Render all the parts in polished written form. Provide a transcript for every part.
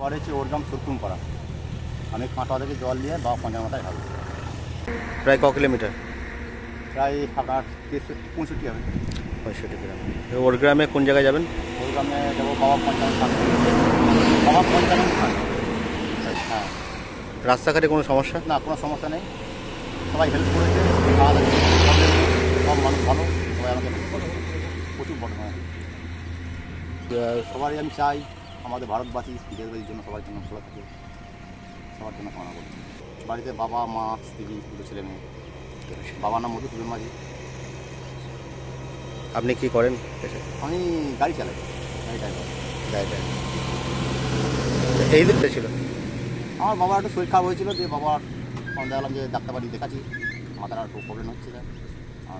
और ওর গ্রাম সুরকুম পাড়া। আমি কাঁটা থেকে জল নিয়ে বা পঞ্চাশ ঢালব। প্রায় ক কিলোমিটার? প্রায় আপনার 65 হবে। 65 গ্রাম। ওর গ্রামে কোন জায়গায় যাবেন? ওর গ্রামে যাবো বাবা পঞ্চায়েত থানা। বাবা পঞ্চায়েত থানা। হ্যাঁ। রাস্তাঘাটে কোনো সমস্যা? না, কোনো সমস্যা নেই, সবাই হেল্প করেছে। সব মানুষ ভালো, সবাই আমাকে হেল্প করে, প্রচুর বড় হয়। সবারই আমি চাই আমাদের ভারতবাসী দেশবাসীর জন্য সবার জন্য ভালো থাকে, সবার জন্য কামনা করি। বাড়িতে বাবা মা স্ত্রী দুটো ছেলে মেয়ে। বাবার নাম মধুসূদন মাঝি। আপনি কি করেন? আমি গাড়ি চালাই, গাড়ি ড্রাইভার। এই দিকটা ছিল আমার বাবার একটু শরীর খারাপ হয়েছিল, দিয়ে বাবার আমি দেখলাম যে ডাক্তারবাড়ি দেখাচ্ছি, মাথার একটু প্রবলেম হচ্ছে,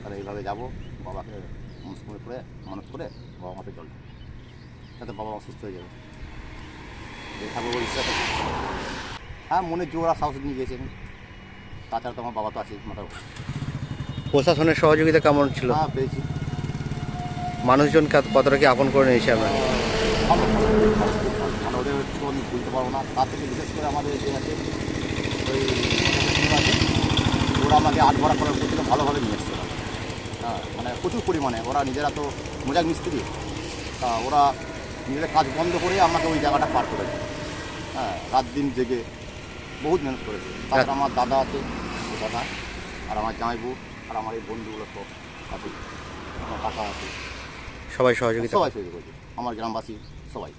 তাহলে এইভাবে যাবো বাবাকে মানত করে বাবা মাকে জল যাতে বাবা অসুস্থ হয়ে যাবে, ঠাকুর ইচ্ছা। হ্যাঁ, মনের জোর আর সাহস নিয়ে গিয়েছেন, তাছাড়া তো আমার বাবা তো আছে মাথার। প্রশাসনের সহযোগিতা কেমন ছিল? হ্যাঁ, পেয়েছি। মানুষজন কতটা কি আপন করে নিয়েছে আমরা? মানে ওদের আমি বলতে পারবো না, তার থেকে বিশেষ করে আমাদের যে আছে ওই আছে, ওরা আমাকে আট ভরা করার করছিল, ভালোভাবে নিয়ে এসছে। হ্যাঁ, মানে প্রচুর পরিমাণে ওরা নিজেরা তো মজাক মিস্ত্রি, ওরা নিজেদের কাজ বন্ধ করে আমাকে ওই জায়গাটা পার করেছে। হ্যাঁ, রাত দিন জেগে বহুত মেহনত করেছে। তারপর আমার দাদা আছে, দাদা আর আমার জামাইবু আর আমার এই বন্ধুগুলো সব আছে, আমার কাকা আছে, সবাই সহযোগিতা করেছে। আমার গ্রামবাসী সবাই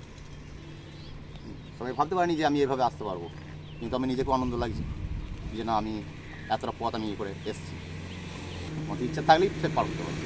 ভাবতে পারিনি যে আমি এভাবে আসতে পারবো, কিন্তু আমি নিজেকে আনন্দ লাগছে যে না, আমি এতটা পথ আমি করে এসেছি। আমার ইচ্ছা থাকলেই সে পার করতে পারবো।